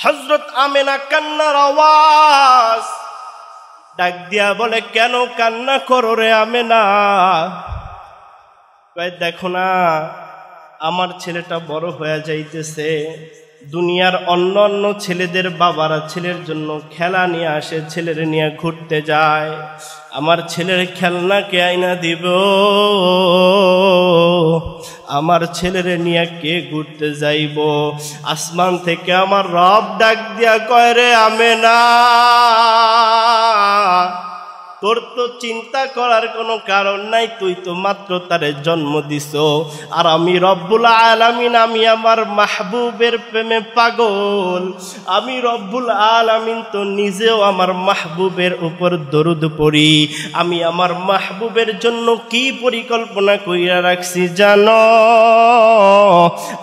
হযরত আমেনা কান্নার আওয়াজ, ডাক দিয়া বলে, কেন কান্না করো রে আমেনা? দেখো না, আমার ছেলেটা বড় হয়ে যাইতেছে। দুনিয়ার অন্য অন্য ছেলেদের বাবারা ছেলের জন্য খেলা নিয়ে আসে, ছেলের নিয়ে ঘুরতে যায়। আমার ছেলের খেলনা কে আইনা দিব? আমার ছেলের নিয়ে কে ঘুরতে যাইব? আসমান থেকে আমার রব ডাক দিয়া কয়, রে আমেনা, তোর তো চিন্তা করার কোনো কারণ নাই, তুই তো মাত্র তারে জন্ম দিছ। আর আমি রব্বুল আলামিন, আমি আমার মাহবুবের প্রেমে পাগল। আমি রব্বুল আলামিন তো নিজেও আমার মাহবুবের উপর দরুদ পড়ি। আমি আমার মাহবুবের জন্য কি পরিকল্পনা কইরা রাখছি জানো?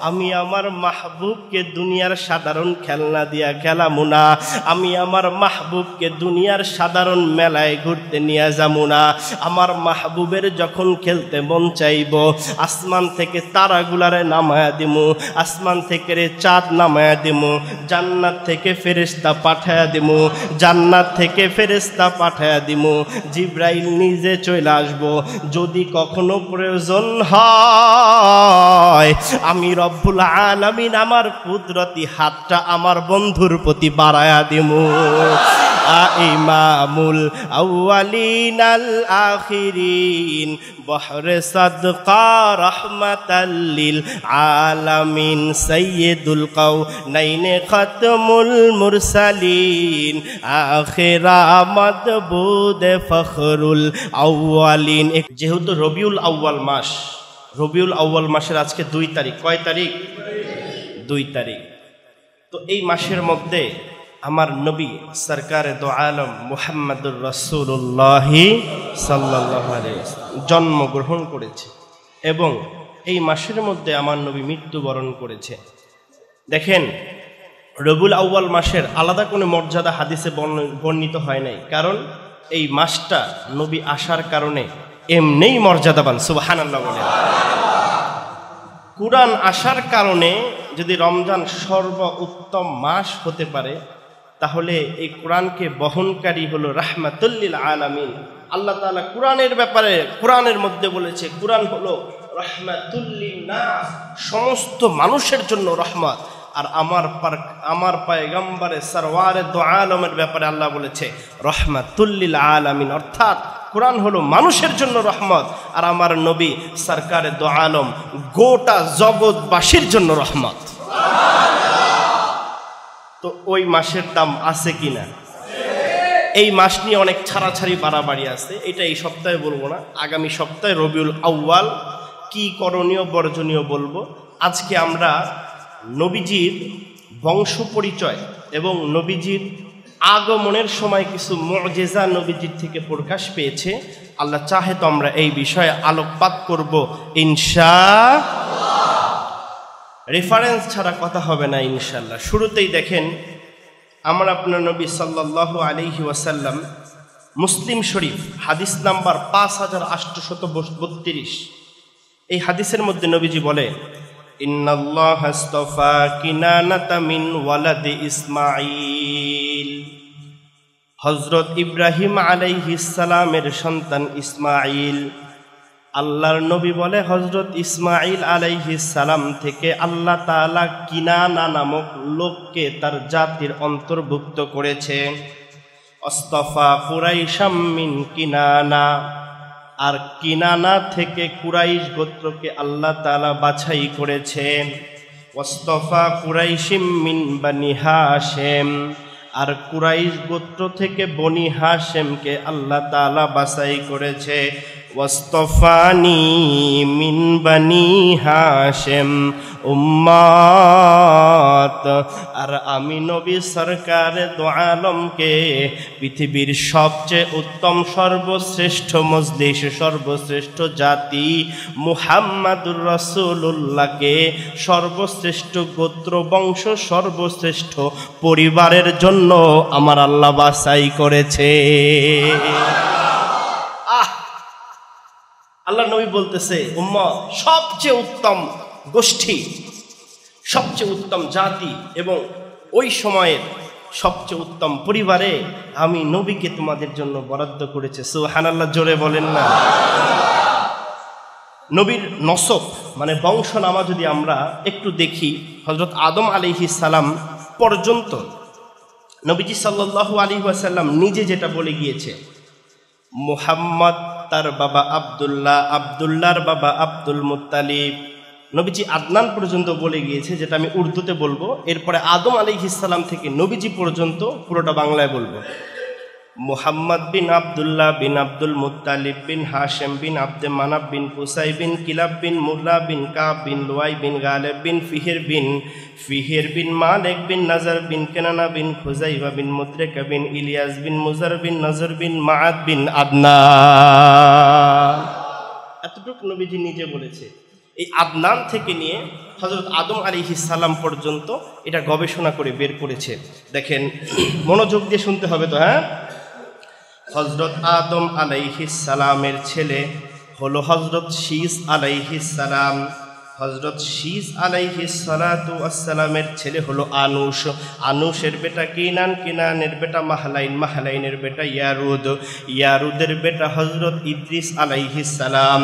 আমি আমার মাহবুবকে দুনিয়ার সাধারণ খেলনা দিয়া খেলামু না। আমি আমার মাহবুবকে দুনিয়ার সাধারণ মেলায় ঘুরতে নিয়ে যাবো না। আমার মাহবুবের যখন খেলতে মন চাইব, আসমান থেকে তারাগুলারে নামায়া দিমু, আসমান থেকে রে চাঁদ নামায়া দিমু, জান্নাত থেকে ফেরেশতা পাঠায়া দিমু, জান্নাত থেকে ফেরেশতা পাঠায়া দিমু, জিব্রাইল নিজে চলে আসবো। যদি কখনো প্রয়োজন হয়, আমি রব্বুল আলামিন আমার কুদরতি হাতটা আমার বন্ধুর প্রতি বাড়ায়া দিমু। ইমামুল আউয়ালিন আল আখিরিন, বহরে সাদকা রহমাতাল লিল আলামিন, সাইয়্যিদুল কাউনাইন খাতমুল মুরসালিন, আখিরা মাদবুদ ফখরুল আউয়ালিন। যেহেতু রবিউল আউয়াল মাস, রবিউল আউয়াল মাসের আজকে 2 তারিখ। কয় তারিখ? 2 তারিখ। তো এই মাসের মধ্যে আমার নবী সরকারে দো আলম মুহাম্মদুর রাসূলুল্লাহ সাল্লাল্লাহু আলাইহি ওয়াসাল্লাম জন্মগ্রহণ করেছে এবং এই মাসের মধ্যে আমার নবী মৃত্যুবরণ করেছে। দেখেন, রবিউল আউয়াল মাসের আলাদা কোনো মর্যাদা হাদিসে বর্ণিত হয় নাই, কারণ এই মাসটা নবী আসার কারণে এমনিই মর্যাদাবান। সুবহানাল্লাহ বলেন। কুরআন আসার কারণে যদি রমজান সর্ব উত্তম মাস হতে পারে, তাহলে এই কোরআনকে বহনকারী হলো রাহমাতুল লিল আলামিন। আল্লাহ তাআলা কোরআনের ব্যাপারে কোরআনের মধ্যে বলেছে, কোরআন হলো রাহমাতুল লিন নাস, সমস্ত মানুষের জন্য রহমত। আর আমার পয়গম্বরে সরওয়ারে দো আলমের ব্যাপারে আল্লাহ বলেছে রাহমাতুল লিল আলামিন, অর্থাৎ কোরআন হলো মানুষের জন্য রহমত, আর আমার নবী সরকারে দো আলম গোটা জগৎবাসীর জন্য রহমত। তো ওই মাসের দাম আছে কিনা? এই মাস নিয়ে অনেক ছাড়াছাড়ি বাড়াবাড়ি আছে, এটা এই সপ্তাহে বলবো না, আগামী সপ্তাহে রবিউল আউয়াল কি করণীয় বর্জনীয় বলবো। আজকে আমরা নবীজির বংশ পরিচয় এবং নবীজির আগমনের সময় কিছু মুজিজা নবীজির থেকে প্রকাশ পেয়েছে। আল্লাহ চাহে তো আমরা এই বিষয়ে আলোকপাত করব ইনশাআল্লাহ। রেফারেন্স ছাড়া কথা হবে না ইনশাআল্লাহ। শুরুতেই দেখেন, আমার আপনার নবী সাল্লাল্লাহু আলাইহি ওয়াসাল্লাম মুসলিম শরীফ হাদিস নাম্বার 5832, এই হাদিসের মধ্যে নবীজি বলে, ইন্নাল্লাহা আস্তাফা কিনানাতা মিন ওয়ালাদি ইসমাঈল। হযরত ইব্রাহিম আলাইহিস সালামের সন্তান ইসমাঈল, আল্লাহর নবী বলে হযরত ইসমাঈল আলাইহিস সালাম থেকে আল্লাহ তাআলা কিনানা নামক লোককে তার জাতির অন্তর্ভুক্ত করেছে। আস্তাফা কুরাইশাম মিন কিনানা, আর কিনানা থেকে কুরাইশ গোত্রকে আল্লাহ তাআলা বাছাই করেছেন। ওয়াস্তাফা কুরাইশিম মিন বনি হাশিম, আর কুরাইশ গোত্র থেকে বনি হাশিমকে আল্লাহ তাআলা বাছাই করেছে। ওয়াস্তাফানি মিন বনি হাশিম উম্মাত, আর আমি নবী সরকারে দো আলমকে পৃথিবীর সবচেয়ে উত্তম সর্বশ্রেষ্ঠ মজলিস, সর্বশ্রেষ্ঠ জাতি মুহাম্মাদুর রাসূলুল্লাহকে সর্বশ্রেষ্ঠ গোত্র বংশ, সর্বশ্রেষ্ঠ পরিবারের জন্য আমার আল্লাহ বাছাই করেছে। আল্লাহ নবী বলতেছে, উম্মত সবচেয়ে উত্তম গোষ্ঠী, সবচেয়ে উত্তম জাতি এবং ওই সময়ের সবচেয়ে উত্তম পরিবারে আমি নবীকে তোমাদের জন্য বরাদ্দ করেছে। সুবহানাল্লাহ, জোরে বলেন না। নবীর নসব মানে বংশনামা যদি আমরা একটু দেখি, হযরত আদম আলাইহিস সালাম পর্যন্ত নবীজি সাল্লাল্লাহু আলাইহি ওয়াসাল্লাম নিজে যেটা বলে গিয়েছে, মুহাম্মদ তার বাবা আব্দুল্লাহ, আব্দুল্লাহর বাবা আব্দুল মুত্তালিব, নবীজি আদনান পর্যন্ত বলে গিয়েছে, যেটা আমি উর্দুতে বলবো। এরপরে আদম আলাইহিস সালাম থেকে নবীজি পর্যন্ত পুরোটা বাংলায় বলবো। মুহাম্মদ বিন আব্দুল্লাহ বিন আব্দুল মুত্তালিব বিন হাশেম বিন আব্দে মানাব বিন কুসাই বিন কিলাব বিন মুর্রা বিন কাব বিন লুয়াই বিন গালেব বিন ফিহির বিন মালিক বিন নজর বিন কেনানা বিন খুজাইবা বিন মুদ্রিকা বিন ইলিয়াস বিন মুজার বিন নজর বিন মাআদ বিন আদনান। এতটুকু নবীজি নিজে বলেছে। এই আদনান থেকে নিয়ে হযরত আদম আলাইহিস সালাম পর্যন্ত এটা গবেষণা করে বের করেছে। দেখেন, মনোযোগ দিয়ে শুনতে হবে তো, হ্যাঁ। হযরত আদম আলাইহিস সালামের ছেলে হলো হযরত শীস আলাইহিস সালাম। হযরত শীস আলাইহিস সালাতু ওয়াসসালামের ছেলে হলো আনুশ। আনুশের বেটা কিনান, কিনানের বেটা মাহলাইন, মাহলাইনের বেটা ইয়ারুদ, ইয়ারুদের বেটা হযরত ইদ্রিস আলাইহিস সালাম।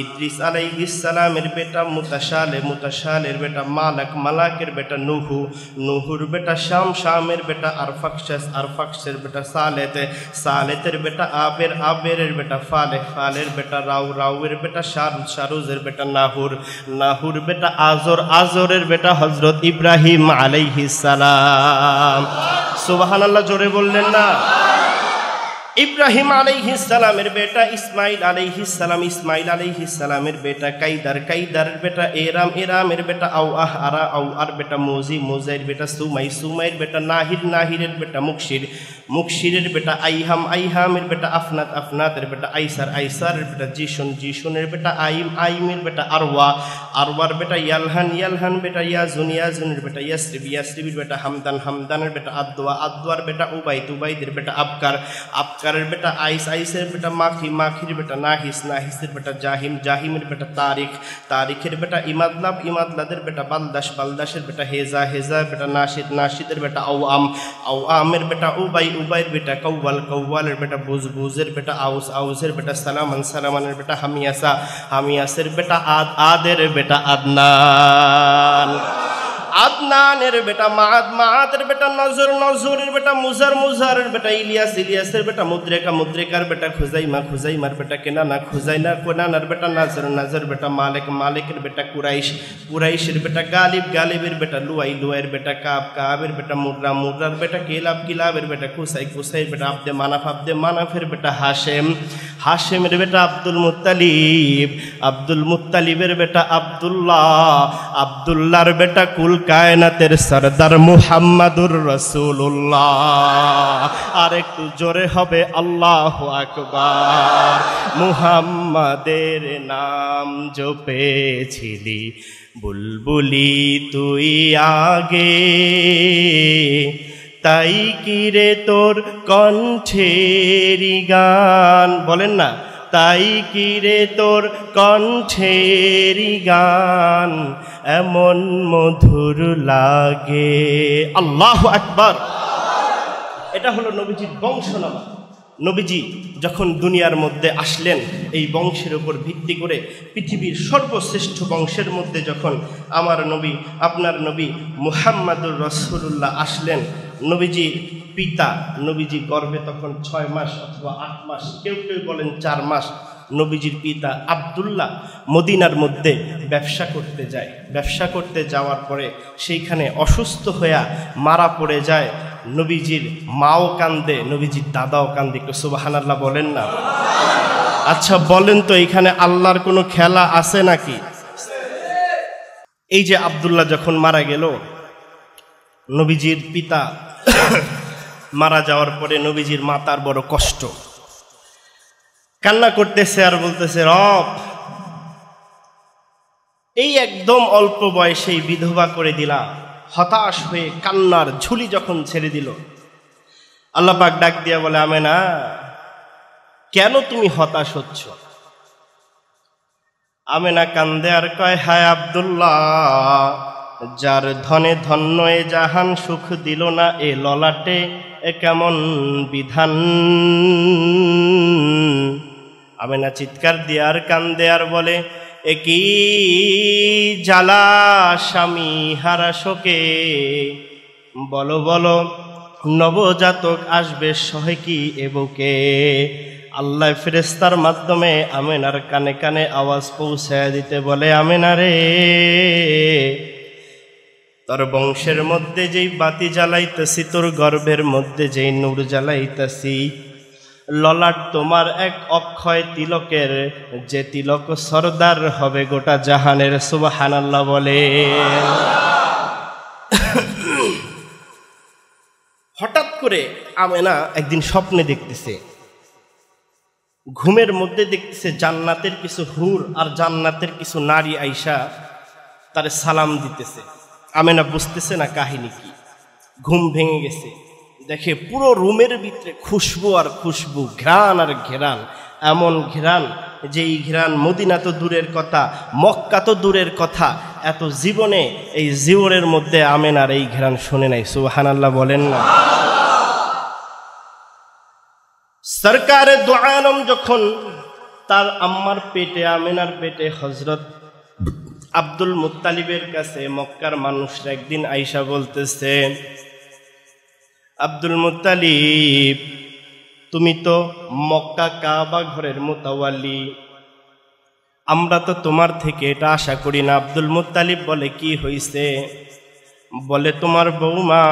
ইদ্রিস আলাইহিস সালামের বেটা মুতাশালে, মুতাশালের বেটা মালাক, মালাকের বেটা নুহু, নুহুর বেটা শাম, শামের বেটা আরফাকশাস, আরফাকশের বেটা সালেত, সালেতের বেটা আবের, আবেরের বেটা ফালেহ, ফালের বেটা রাউ, রাউয়ের বেটা শারুজ, শারুজের বেটা নাহুর, নাহুর বেটা আজর, আজরের বেটা হযরত ইব্রাহিম আলাইহিস সালাম। সুবহানাল্লাহ, জোরে বললেন না। ইব্রাহিম আলাইহিস সালামের বেটা ইসমাইল আলাইহিস সালাম, ইসমাইল আলাইহিস সালামের বেটা কাইদার, কাইদারের বেটা এরাম, এরামের বেটা আওআহ, আরা, আওআর বেটা মুজি, মুজাইর বেটা সুমাই, সুমাইর বেটা নাহির, নাহিরের বেটা মুকশির, মুকশিরের বেটা আইহাম, আইহামের বেটা আফনাত, আফনাতের বেটা আইসার, আইসারের বেটা জিশুন, জিশুনের বেটা আইম, আইমের বেটা আরওয়া, আরওয়ার বেটা ইয়ালহান, ইয়ালহান বেটা ইয়াজুন, ইয়াজুনের বেটা ইয়াসরিব, ইয়াসরিবের বেটা হামদান, হামদানের বেটা আদওয়া, আদওয়ার বেটা উবাইদ, উবাইদের বেটা আবকার, আবকারের বেটা আইস, আইসের বেটা মাখি, মাখির বেটা নাহিস, নাহিসের বেটা জাহিম, জাহিমের বেটা তারিখ, তারিখের বেটা ইমাদলাব, ইমাদলাদের বেটা বালদাস, বালদাসের বেটা হেজা, হেজার বেটা নাশিদ, নাশিদের বেটা আওয়াম, আওয়ামের বেটা উবাই, উবাইয়ের বেটা কৌয়াল, কৌয়ালের বেটা বুজ, বুজের বেটা আউস, আউসের বেটা সালামান, সালামানের বেটা হামিয়াসা, হামিয়াসের বেটা আদ, আদের বেটা আদনান, আদনানের বেটা মাআদ, মাআদের বেটা নজর, নজরের বেটা মুজার, মুজারের বেটা ইলিয়াস, ইলিয়াসের বেটা মুদ্রিকা, মুদ্রিকার বেটা খুজাইমা, খুজাইমার বেটা কেনানা, খুজাইনা, কেনানার বেটা নাজর, নাজর বেটা মালিক, মালিকের বেটা কুরাইশ, কুরাইশের বেটা গালিব, গালিবের বেটা লুয়াই, লুয়াইয়ের বেটা কাব, কাবের বেটা মুর্রা, মুর্রার বেটা কিলাব, কিলাবের বেটা কুসাই, কুসাইয়ের বেটা আব্দে মানাফ, আব্দে মানাফের বেটা হাশেম, হাশেমের বেটা আব্দুল মুত্তালিব, আব্দুল মুত্তালিবের বেটা আব্দুল্লাহ, আব্দুল্লাহর বেটা কুল কায়নাতের সরদার মুহাম্মাদুর রাসূলুল্লাহ। আর একটু জোরে হবে আল্লাহু আকবার। মুহাম্মাদের নাম জপেছিলি বুলবুলি তুই আগে, তাই কি রে তোর কণ্ঠেরি গান, বলেন না, তাই কি রে তোর কণ্ঠেরি গান এমন মধুর লাগে। আল্লাহু আকবার। এটা হলো নবীজির বংশনামা। নবীজি যখন দুনিয়ার মধ্যে আসলেন, এই বংশের উপর ভিত্তি করে পৃথিবীর সর্বশ্রেষ্ঠ বংশের মধ্যে যখন আমার নবী, আপনার নবী মুহাম্মাদুর রাসূলুল্লাহ আসলেন, নবীজির পিতা, নবীজি গর্ভে তখন 6 মাস অথবা 8 মাস, কেউ কেউ বলেন 4 মাস। নবীজির পিতা আব্দুল্লাহ মদিনার মধ্যে ব্যবসা করতে যায়। ব্যবসা করতে যাওয়ার পরে সেইখানে অসুস্থ হয়ে মারা পড়ে যায়। নবীজির মাও কান্দে, নবীজির দাদাও কান্দে। একটু সুবহানাল্লাহ বলেন না। আচ্ছা বলেন তো, এখানে আল্লাহর কোনো খেলা আছে নাকি? এই যে আব্দুল্লাহ যখন মারা গেল, নবীজির পিতা মারা যাওয়ার পরে নবীজির মাতার বড় কষ্ট, কান্না করতেছে আর বলতেছে, রব এই একদম অল্প বয়সেই বিধবা করে দিলা। হতাশ হয়ে কান্নার ঝুলি যখন ছেড়ে দিল, আল্লাহ পাক ডাক দিয়া বলে, আমেনা কেন তুমি হতাশ হচ্ছ? আমেনা কান্দে আর কয়, হায় আব্দুল্লাহ, যার ধনে ধন্য এ জাহান, সুখ দিল না এ ললাটে, এ কেমন বিধান। আমেনা চিৎকার দিয়ে আর কান্দে আর বলে, এ কি জ্বালা স্বামী হারা শোকে, বলো বলো নবজাতক আসবে সহে কি এ বুকে। আল্লাহ ফেরেশতার মাধ্যমে আমেনার কানে কানে আওয়াজ পৌঁছায় দিতে বলে, আমেনা রে, তোর বংশের মধ্যে যেই বাতি জ্বালাইতেছি, তোর গর্ভের মধ্যে যেই নূর জ্বালাইতেছি, ললাট তোমার এক অক্ষয় তিলকের, যে তিলক সরদার হবে গোটা জাহানের। সুবহানাল্লাহ বলে। হঠাৎ করে আমেনা একদিন স্বপ্নে দেখতেছে, ঘুমের মধ্যে দেখতেছে জান্নাতের কিছু হুর আর জান্নাতের কিছু নারী আইসা তারে সালাম দিতেছে। আমেনা বুঝতেছে না কাহিনী কি। ঘুম ভেঙে গেছে, দেখে পুরো রুমের ভিতরে খুশবু আর খুশবু, ঘ্রাণ আর ঘেরান, এমন ঘেরান যেই ঘেরান মদিনা তো দূরের কথা, মক্কা তো দূরের কথা, এত জীবনে এই জীবনের মধ্যে আমেনার এই ঘেরান শুনে নাই। সুবহানাল্লাহ বলেন না। সরকারে দু আলম যখন তার আম্মার পেটে, আমেনার পেটে হযরত আব্দুল মুত্তালিবের কাছে মক্কার মানুষরা একদিন আইসা বলতেছে, আব্দুল মুত্তালিব, তুমি তো মক্কা কাবা ঘরের মুতাওয়াল্লি, আমরা তো তোমার থেকে এটা আশা করি না। আব্দুল মুত্তালিব বলে, কি হইছে? বলে, তোমার বৌমা,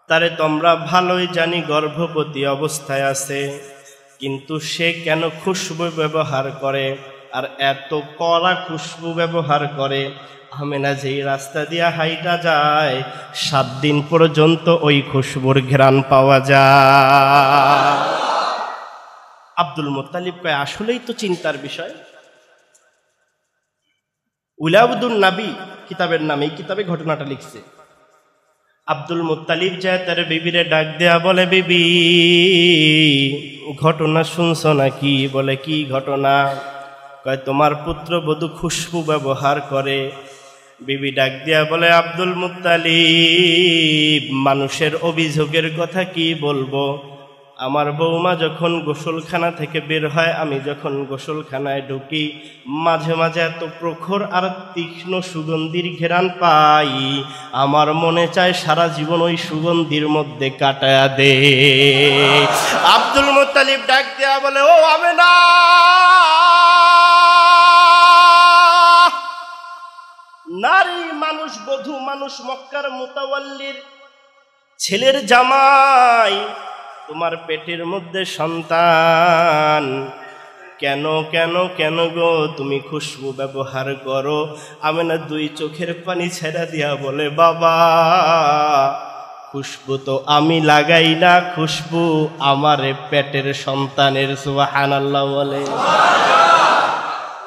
তারে তোমরা ভালোই জানি গর্ভবতী অবস্থায় আছে, কিন্তু সে কেন খুশবু ব্যবহার করে, আর এত কড়া খুশবু ব্যবহার করে। আমেনা যেই রাস্তা দিয়া হাইটা যায়, 7 দিন পর্যন্ত ওই খুশবুর ঘ্রাণ পাওয়া যায়। আব্দুল মুত্তালিব কয়, আসলেই তো চিন্তার বিষয়। উলাউদুন নবী কিতাবের নামে, এই কিতাবে ঘটনাটা লিখছে। আব্দুল মুত্তালিব যায় তার বিবিরে ডাক দেয়া, বলে, বিবি ঘটনা শুনছো নাকি? বলে, কি ঘটনা? কয়, তোমার পুত্রবধূ খুশবু ব্যবহার করে। বিবি ডাক দিয়া বলে, আব্দুল মুত্তালিব, মানুষের অভিযোগের কথা কি বলবো? আমার বৌমা যখন গোসলখানা থেকে বের হয়, আমি যখন গোসলখানায় ঢুকি, মাঝে মাঝে এত প্রখর আর তীক্ষ্ণ সুগন্ধির ঘেরান পাই, আমার মনে চায় সারা জীবন ওই সুগন্ধির মধ্যে কাটায়া দে। আব্দুল মুত্তালিব ডাক দেয়া বলে, ও আমেনা, নারী মানুষ, বধূ মানুষ, মক্কার মুতাওয়াল্লির ছেলের জামাই, তোমার পেটের মধ্যে সন্তান, কেন কেন কেন গো তুমি খুশবু ব্যবহার করো? আমেনা 2 চোখের পানি ছেড়া দিয়া বলে, বাবা, খুশবু তো আমি লাগাই না, খুশবু আমার পেটের সন্তানের। সুবহানাল্লাহ বলে।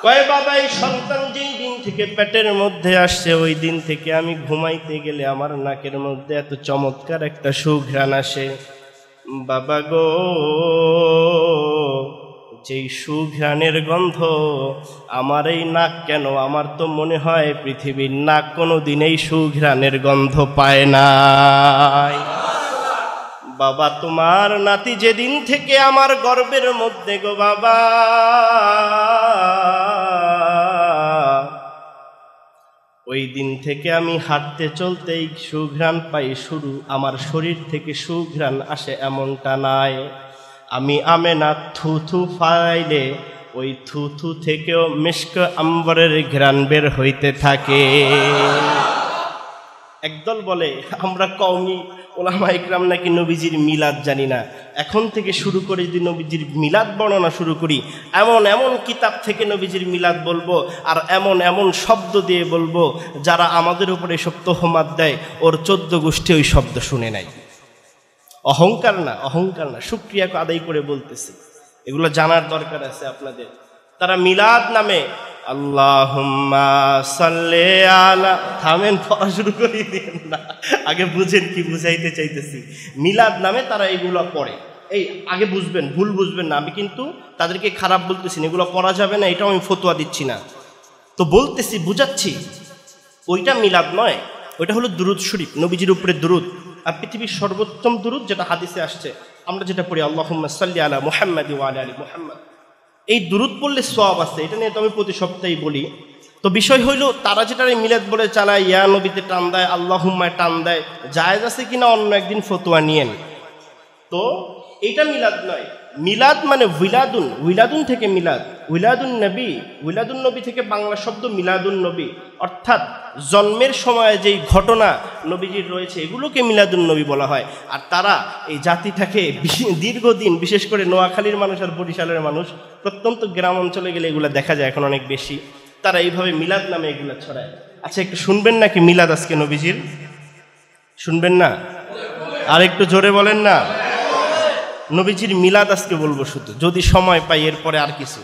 কয়, বাবা, এই সন্তান যেই দিন থেকে পেটের মধ্যে আসছে, ওই দিন থেকে আমি ঘুমাইতে গেলে আমার নাকের মধ্যে এত চমৎকার একটা সুঘ্রাণ আসে। বাবা গো, যেই সুঘ্রাণের গন্ধ, আমার এই নাক কেন, আমার তো মনে হয় পৃথিবীর নাক কোনোদিন এই সুঘ্রাণের গন্ধ পায় নাই। বাবা, তোমার নাতি যেদিন থেকে আমার গর্ভের মধ্যে গো বাবা, ওই দিন থেকে আমি হাঁটতে চলতেই সুঘ্রাণ পাই শুরু, আমার শরীর থেকে সুঘ্রাণ আসে এমনটা নাই। আমি আমেনা থুথু ফাইলে ওই থুথু থেকেও মিশক আম্বরের ঘ্রাণ বের হইতে থাকে। একদল বলে, আমরা কওমি ওলামা ইকরাম নাকি নবীজির মিলাদ জানি না। এখন থেকে শুরু করে যদি নবীজির মিলাদ বর্ণনা শুরু করি, এমন এমন কিতাব থেকে নবীজির মিলাদ বলবো, আর এমন এমন শব্দ দিয়ে বলবো, যারা আমাদের উপরে এসব তোহমাত দেয়, ওর 14 গোষ্ঠী ওই শব্দ শুনে নাই। অহংকার না, অহংকার না, শুকরিয়াকে আদায় করে বলতেছি। এগুলো জানার দরকার আছে আপনাদের। তারা মিলাদ নামে আল্লাহুম্মা সাল্লি আলা, থামেন, পড়া শুরু করে দিন না, আগে বুঝেন কি বুঝাইতে চাইতেছি। মিলাদ নামে তারা এগুলো পড়ে, এই আগে বুঝবেন, ভুল বুঝবেন না। আমি কিন্তু তাদেরকে খারাপ বলতেছি না, এগুলো পড়া যাবে না, এটাও আমি ফতোয়া দিচ্ছি না। তো বলতেছি, বুঝাচ্ছি, ওইটা মিলাদ নয়, ওইটা হলো দুরুদ শরীফ, নবীজির উপরে দুরুদ। আর পৃথিবীর সর্বোত্তম দুরুদ যেটা হাদিসে আসছে, আমরা যেটা পড়ি আল্লাহুম্মা সাল্লি আলা মুহাম্মাদি ওয়া আলা আলি মুহাম্মাদ, এই দুরুদ পড়লে সওয়াব আছে। এটা নিয়ে তো আমি প্রতি সপ্তাহেই বলি। তো বিষয় হইল, তারা যেটা মিলাদ বলে চালায়, ইয়া নবীতে টান দেয়, আল্লাহুম্মায় টান দেয়, জায়েজ আছে কিনা অন্য একদিন ফতোয়া নিয়েন। তো এটা মিলাদ নয়। মিলাদ মানে উইলাদুন, উইলাদুন থেকে মিলাদ, উইলাদুন নবী, উইলাদুন নবী থেকে বাংলা শব্দ মিলাদুন নবী, অর্থাৎ জন্মের সময় যেই ঘটনা নবীজির রয়েছে এগুলোকে মিলাদুন নবী বলা হয়। আর তারা এই জাতিটাকে দীর্ঘদিন, বিশেষ করে নোয়াখালীর মানুষ আর বরিশালের মানুষ, প্রত্যন্ত গ্রাম অঞ্চলে গেলে এগুলো দেখা যায় এখন অনেক বেশি, তারা এইভাবে মিলাদ নামে এগুলো ছড়ায়। আচ্ছা, একটু শুনবেন নাকি মিলাদ আজকে নবীজির? শুনবেন না? আর একটু জোরে বলেন না। নবীজির মিলাদ আজকে বলবো শুধু, যদি সময় পাই, এরপরে আর কিছু।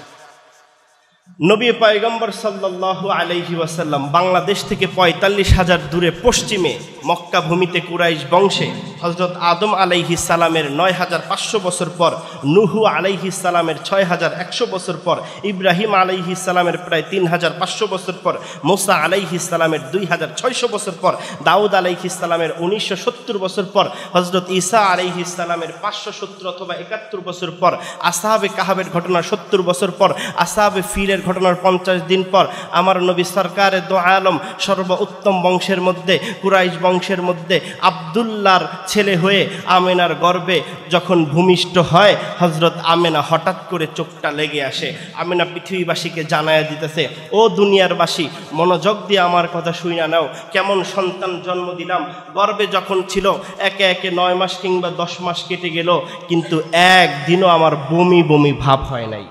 নবী পয়গম্বর সাল্লাল্লাহু আলাইহি ওয়াসাল্লাম বাংলাদেশ থেকে ৪৫,০০০ দূরে পশ্চিমে মক্কা ভূমিতে কুরাইশ বংশে হযরত আদম আলাইহিস সালামের ৯৫০০ বছর পর, নূহ আলাইহিস সালামের ৬১০০ বছর পর, ইব্রাহিম আলাইহিস সালামের প্রায় ৩৫০০ বছর পর, মুসা আলাইহিস সালামের ২৬০০ বছর পর, দাউদ আলাইহিস সালামের ১৯৭০ বছর পর, হযরত ঈসা আলাইহিস সালামের ৫৭০ অথবা ৭১ বছর পর, আসহাবে কাহাবের ঘটনা ৭০ বছর পর, আসহাবে ফিলের ঘটনার ৫০ দিন পর, আমার নবী সরকারে দো আলম সর্ব উত্তম বংশের মধ্যে, কুরাইশ বংশের মধ্যে আব্দুল্লাহর ছেলে হয়ে আমেনার গর্ভে যখন ভূমিষ্ঠ হয়, হযরত আমেনা হঠাৎ করে চোখটা লেগে আসে। আমেনা পৃথিবীবাসীকে জানায়া দিতেছে, ও দুনিয়ারবাসী, মনোযোগ দিয়ে আমার কথা শুইনা নাও, কেমন সন্তান জন্ম দিলাম। গর্ভে যখন ছিল একে একে ৯ মাস কিংবা ১০ মাস কেটে গেল, কিন্তু একদিনও আমার বমি বমি ভাব হয় নাই।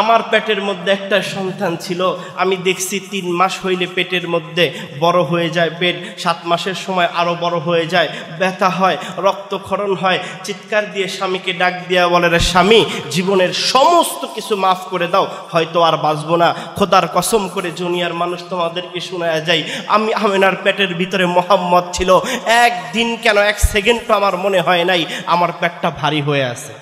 আমার পেটের মধ্যে একটা সন্তান ছিল, আমি দেখছি ৩ মাস হইলে পেটের মধ্যে বড় হয়ে যায় পেট, ৭ মাসের সময় আরও বড় হয়ে যায়, ব্যথা হয়, রক্তক্ষরণ হয়, চিৎকার দিয়ে স্বামীকে ডাক দিয়া বলে, রে স্বামী, জীবনের সমস্ত কিছু মাফ করে দাও, হয়তো আর বাঁচবো না, খোদার কসম করে দুনিয়ার মানুষ তোমাদেরকে শোনায়া যায়, আমি আমেনার পেটের ভিতরে মোহাম্মদ ছিল, একদিন কেন ১ সেকেন্ড আমার মনে হয় নাই আমার পেটটা ভারী হয়ে আছে।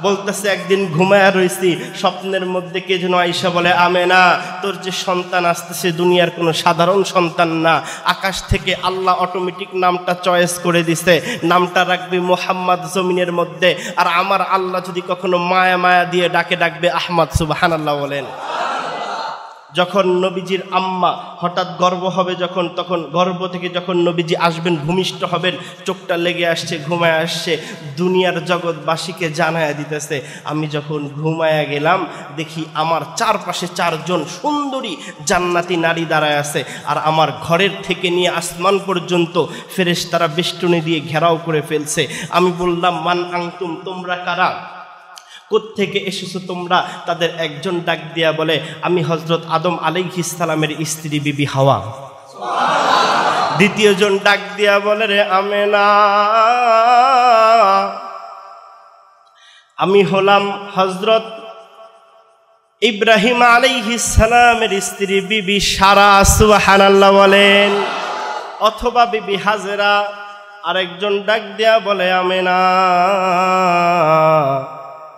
বলতেছে, একদিন ঘুমায়া রইছি, স্বপ্নের মধ্যে কে যেন আয়েশা বলে, আমেনা, তোর যে সন্তান আসতেছে দুনিয়ার কোনো সাধারণ সন্তান না, আকাশ থেকে আল্লাহ অটোমেটিক নামটা চয়েস করে দিছে, নামটা রাখবি মুহাম্মদ জমিনের মধ্যে, আর আমার আল্লাহ যদি কখনো মায়া মায়া দিয়ে ডাকবে আহমদ। সুবহানাল্লাহ বলেন। যখন নবীজির আম্মা হঠাৎ গর্ভ হবে, তখন গর্ভ থেকে যখন নবীজি আসবেন, ভূমিষ্ঠ হবেন, চোখটা লেগে আসছে, ঘুমায় আসছে, দুনিয়ার জগৎবাসীকে জানায়া দিতেছে। আমি যখন ঘুমায়া গেলাম, দেখি আমার চারপাশে ৪ জন সুন্দরী জান্নাতি নারী দাঁড়ায় আছে, আর আমার ঘরের থেকে নিয়ে আসমান পর্যন্ত ফেরেশতারা বেষ্টনী দিয়ে ঘেরাও করে ফেলছে। আমি বললাম, মান আনতুম, তোমরা কারা, কোত্থেকে এসেছো তোমরা? তাদের একজন ডাক দিয়া বলে, আমি হযরত আদম আলাইহিস সালামের স্ত্রী বিবি হাওয়া। দ্বিতীয়জন ডাক দিয়া বলে, রে আমেনা, আমি হলাম হযরত ইব্রাহিম আলাইহিস সালামের স্ত্রী বিবি সারা। সুবহানাল্লাহ বলেন। অথবা বিবি হাজেরা। আরেকজন ডাক দিয়া বলে, আমেনা,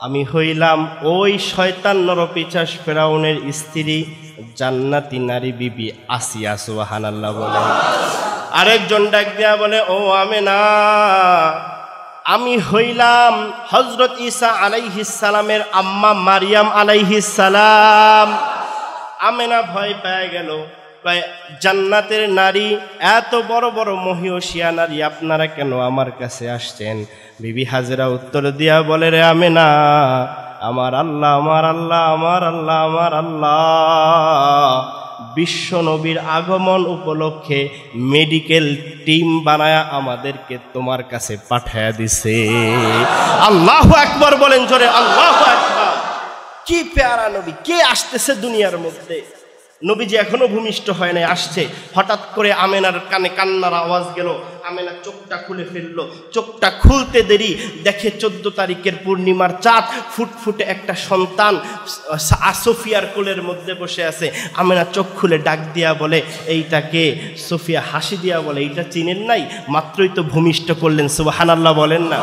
আমি হইলাম ওই শয়তান নরপিশাচ ফেরাউনের স্ত্রী জান্নাতি নারী বিবি আসিয়া। সুবহানাল্লাহ বলে। আরেকজন ডাক দিয়া বলে, ও আমেনা, আমি হইলাম হযরত ঈসা আলাইহিস সালামের আম্মা মারিয়াম আলাইহিস সালাম। আমেনা ভয় পেয়ে গেল, জান্নাতের নারী, এত বড় বড় মহিষিয়া নারী, আপনারা কেন আমার কাছে আসছেন? বিবি হাজেরা উত্তর দিয়া বলে, রে আমেনা, আমার আল্লাহ, আমার আল্লাহ, আমার আল্লাহ, আমার আল্লাহ বিশ্ব নবীর আগমন উপলক্ষে মেডিকেল টিম বানায়া আমাদেরকে তোমার কাছে পাঠায়া দিছে। আল্লাহু আকবার বলেন জোরে, আল্লাহু আকবার। কি প্যারা নবী, কে আসতেছে দুনিয়ার মধ্যে। নবীজি এখনো ভূমিষ্ঠ হয় নাই, আসছে। হঠাৎ করে আমেনার কানে কান্নার আওয়াজ গেল। আমেনা চোখটা খুলে ফেললো। চোখটা খুলতে দেরি, দেখে 14 তারিখের পূর্ণিমার চাঁদ, ফুটফুটে একটা সন্তান সোফিয়ার কোলের মধ্যে বসে আছে। আমেনা চোখ খুলে ডাক দিয়া বলে, এইটাকে? সোফিয়া হাসি দিয়া বলে, এইটা চিনেন নাই? মাত্রই তো ভূমিষ্ঠ করলেন। সুবহানাল্লাহ বলেন না।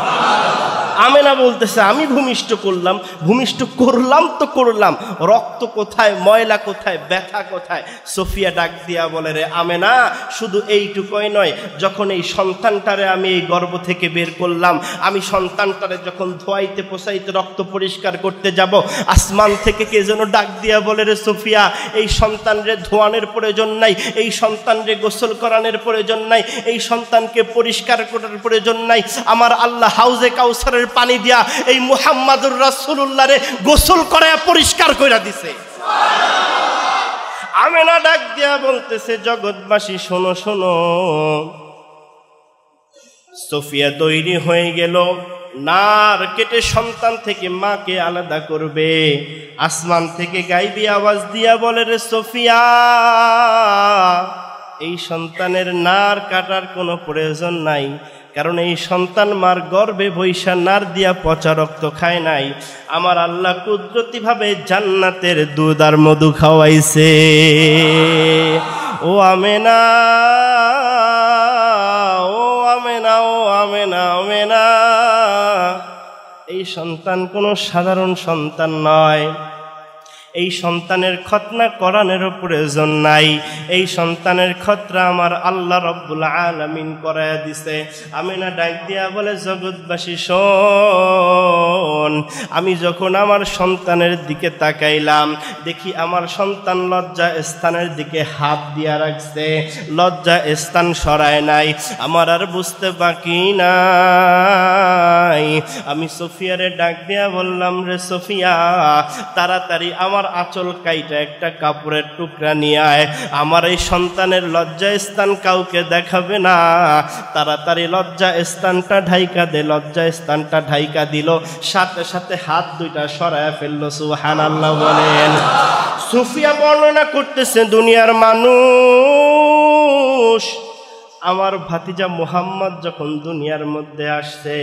আমেনা বলতেছে আমি ভূমিষ্ঠ করলাম। ভূমিষ্ঠ করলাম তো করলাম, রক্ত কোথায়, ময়লা কোথায়, ব্যথা কোথায়? সোফিয়া ডাক দিয়া বলে, রে আমেনা, শুধু এইটুকুই নয়, যখন এই সন্তানটারে আমি এই গর্ভ থেকে বের করলাম, আমি সন্তানটারে যখন ধোয়াইতে পোছাইতে রক্ত পরিষ্কার করতে যাব, আসমান থেকে কে যেন ডাক দিয়া বলে, রে সোফিয়া, এই সন্তানরে ধোয়ানোর প্রয়োজন নাই, এই সন্তানরে গোসল করানোর প্রয়োজন নাই, এই সন্তানকে পরিষ্কার করার প্রয়োজন নাই। আমার আল্লাহ হাউজে কাউসারের পানি দিয়া এই মুহাম্মাদুর রাসূলুল্লাহরে গোসল করায়া পরিষ্কার কইরা দিছে। আমেনা ডাক দিয়া বলতেছে, জগৎবাসী শোনো শোনো। সোফিয়া তৈরি হয়ে গেল, নার কেটে সন্তান থেকে মাকে আলাদা করবে। আসমান থেকে গাইবি আওয়াজ দিয়া বলে, রে সোফিয়া, এই সন্তানের নার কাটার কোনো প্রয়োজন নাই, কারণ এই সন্তান মার গর্ভে বৈশা নার দিয়া পচা রক্ত খায় নাই। আমার আল্লাহ কুদরতি ভাবে জান্নাতের দুধ আর মধু খাওয়াইছে। ও আমেনা, ও আমেনা, ও আমেনা, আমেনা, এই সন্তান কোনো সাধারণ সন্তান নয়। এই সন্তানের খতনা করানোরও প্রয়োজন নাই, এই সন্তানের খতরা আমার আল্লাহ রব্বুল আলামিন করায়া দিছে। আমিনা ডাক দিয়া বলে, জগৎবাসী শোন, আমি যখন আমার সন্তানের দিকে তাকাইলাম, দেখি আমার সন্তান লজ্জা স্থানের দিকে হাত দিয়া রাখছে, লজ্জা স্থান সরায় নাই। আমার আর বুঝতে বাকি নাই। আমি সোফিয়ারে ডাক দিয়া বললাম, রে সোফিয়া, তাড়াতাড়ি আমার আঁচল কাইটা একটা কাপড়ের টুকরা নিয়ে আয়, আমার এই সন্তানের লজ্জা স্থান কাউকে দেখাবে না, তাড়াতাড়ি লজ্জা স্থানটা ঢাইকা দে। লজ্জা স্থানটা ঢাইকা দিল, সাথে সাথে হাত দুইটা সরায়া ফেললো। সুবহানাল্লাহ বলেন। সুফিয়া বর্ণনা করতেছে, দুনিয়ার মানুষ, আমার ভাতিজা মুহাম্মদ যখন দুনিয়ার মধ্যে আসছে,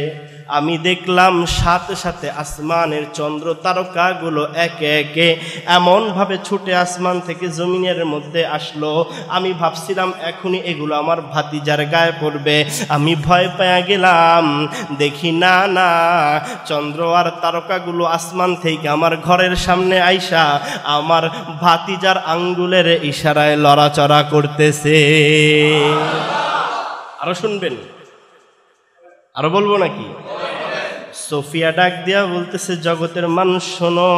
আমি দেখলাম সাথে সাথে আসমানের চন্দ্র তারকাগুলো একে একে এমনভাবে ছুটে আসমান থেকে জমিনের মধ্যে আসলো। আমি ভাবছিলাম এখনই এগুলো আমার ভাতিজার গায়ে পড়বে, আমি ভয় পেয়ে গেলাম। দেখি না না, চন্দ্র আর তারকাগুলো আসমান থেকে আমার ঘরের সামনে আইসা আমার ভাতিজার আঙ্গুলের ইশারায় লড়াচড়া করতেছে। আরো শুনবেন? আরো বলবো নাকি? সোফিয়া ডাক দিয়া বলতেছে, জগতের মানুষ শোনো,